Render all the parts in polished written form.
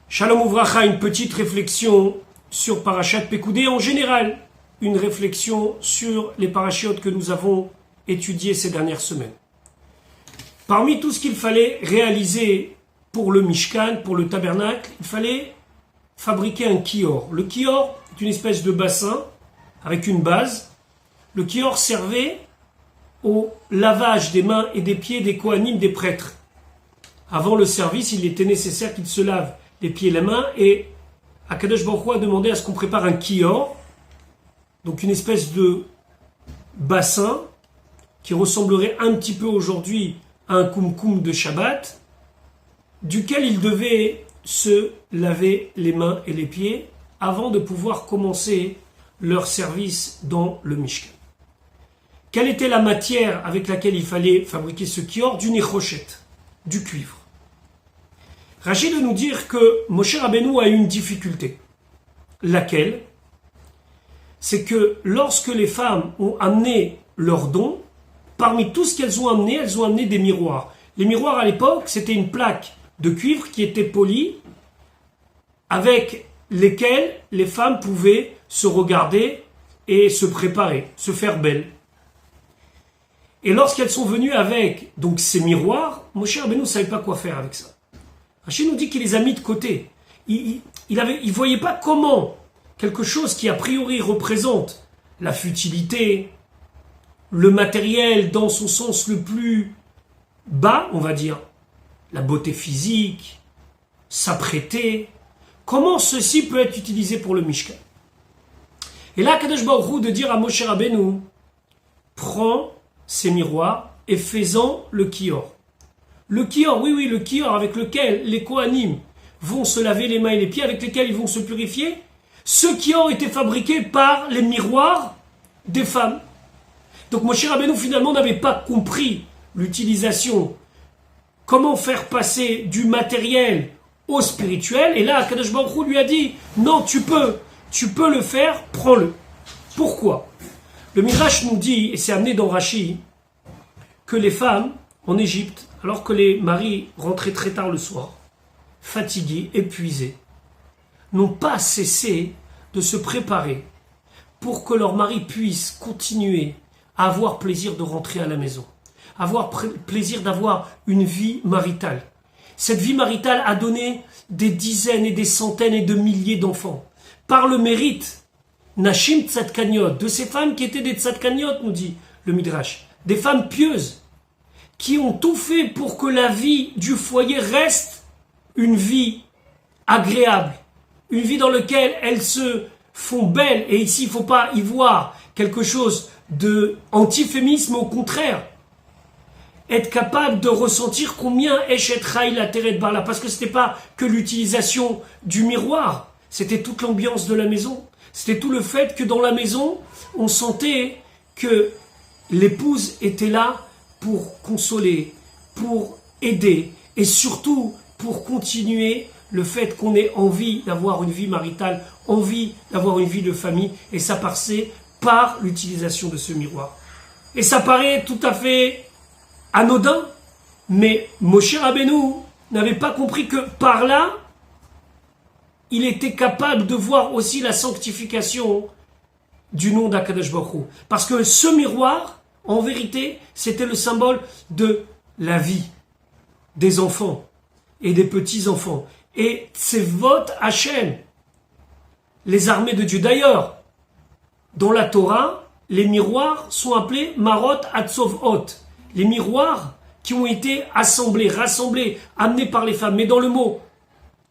Shalom Uvracha, une petite réflexion sur Parashat Pekoudé, en général, une réflexion sur les parachiotes que nous avons étudiés ces dernières semaines. Parmi tout ce qu'il fallait réaliser pour le Mishkan, pour le tabernacle, il fallait fabriquer un kior. Le kior est une espèce de bassin avec une base. Le kior servait au lavage des mains et des pieds des kohanim, des prêtres. Avant le service, il était nécessaire qu'ils se lavent les pieds et les mains, et Akadosh Baruch Hu a demandé à ce qu'on prépare un kior, donc une espèce de bassin qui ressemblerait un petit peu aujourd'hui à un koum-koum de Shabbat, duquel ils devaient se laver les mains et les pieds avant de pouvoir commencer leur service dans le Mishkan. Quelle était la matière avec laquelle il fallait fabriquer ce kior? Du nechoshet, du cuivre. Rachid de nous dire que Moshe Rabbeinu a eu une difficulté. Laquelle? C'est que lorsque les femmes ont amené leurs dons, parmi tout ce qu'elles ont amené des miroirs. Les miroirs à l'époque, c'était une plaque de cuivre qui était polie, avec lesquelles les femmes pouvaient se regarder et se préparer, se faire belles. Et lorsqu'elles sont venues avec donc ces miroirs, Moshe Rabbeinu ne savait pas quoi faire avec ça. Rachid nous dit qu'il les a mis de côté. Il voyait pas comment quelque chose qui a priori représente la futilité, le matériel dans son sens le plus bas, on va dire, la beauté physique, s'apprêter, comment ceci peut être utilisé pour le Mishkan. Et là, Kadosh Baruch Hu de dire à Moshe Rabbeinu, prends ces miroirs et fais-en le kior. Le kior, oui, le kior avec lequel les kohanim vont se laver les mains et les pieds, avec lesquels ils vont se purifier, ce kior était fabriqué par les miroirs des femmes. Donc Moshe Rabbeinu finalement n'avait pas compris l'utilisation, comment faire passer du matériel au spirituel, et là Akadosh Baruch Hu lui a dit, non, tu peux le faire, prends-le. Pourquoi? Le Midrash nous dit, et c'est amené dans Rashi, que les femmes en Égypte, alors que les maris rentraient très tard le soir, fatigués, épuisés, n'ont pas cessé de se préparer pour que leur mari puisse continuer à avoir plaisir de rentrer à la maison, avoir plaisir d'avoir une vie maritale. Cette vie maritale a donné des dizaines et des centaines et de milliers d'enfants. Par le mérite, Nashim Tzadkaniot, de ces femmes qui étaient des Tzadkaniot, nous dit le Midrash, des femmes pieuses, qui ont tout fait pour que la vie du foyer reste une vie agréable, une vie dans laquelle elles se font belles, et ici il ne faut pas y voir quelque chose de antiféminisme, au contraire, être capable de ressentir combien Eshet Chai la Teret Barla, parce que ce n'était pas que l'utilisation du miroir, c'était toute l'ambiance de la maison, c'était tout le fait que dans la maison, on sentait que l'épouse était là pour consoler, pour aider, et surtout pour continuer le fait qu'on ait envie d'avoir une vie maritale, envie d'avoir une vie de famille, et ça passait par l'utilisation de ce miroir. Et ça paraît tout à fait anodin, mais Moshe Rabbeinu n'avait pas compris que par là, il était capable de voir aussi la sanctification du nom d'Akadosh Baruch Hu. Parce que ce miroir, en vérité, c'était le symbole de la vie des enfants et des petits-enfants. Et Tsevot Hashem, les armées de Dieu. D'ailleurs, dans la Torah, les miroirs sont appelés Marot Hatzovot, les miroirs qui ont été assemblés, rassemblés, amenés par les femmes. Mais dans le mot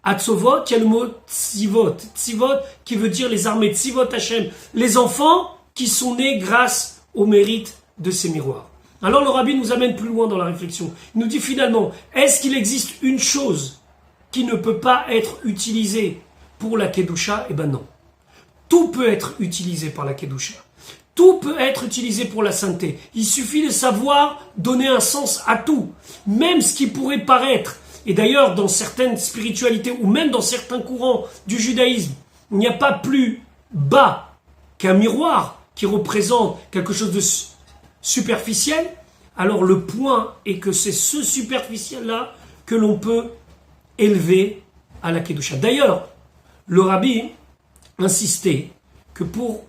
Hatzovot, il y a le mot Tzivot. Tzivot qui veut dire les armées, Tzivot Hashem, les enfants qui sont nés grâce au mérite de ces miroirs. Alors le rabbi nous amène plus loin dans la réflexion. Il nous dit finalement, est-ce qu'il existe une chose qui ne peut pas être utilisée pour la Kedusha? Eh ben non. Tout peut être utilisé par la Kedusha. Tout peut être utilisé pour la sainteté. Il suffit de savoir donner un sens à tout. Même ce qui pourrait paraître, et d'ailleurs dans certaines spiritualités, ou même dans certains courants du judaïsme, il n'y a pas plus bas qu'un miroir qui représente quelque chose de superficiel. alors le point est que c'est ce superficiel-là que l'on peut élever à la Kedusha. D'ailleurs, le rabbi insistait que pour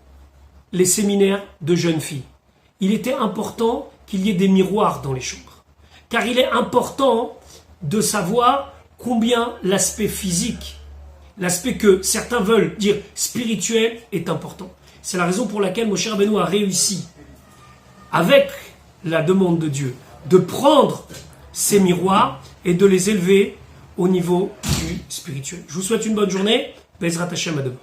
les séminaires de jeunes filles, il était important qu'il y ait des miroirs dans les chambres. Car il est important de savoir combien l'aspect physique, l'aspect que certains veulent dire spirituel, est important. C'est la raison pour laquelle Moshe Rabbeinu a réussi, avec la demande de Dieu, de prendre ces miroirs et de les élever au niveau du spirituel. Je vous souhaite une bonne journée. Bezrat Hashem, à demain.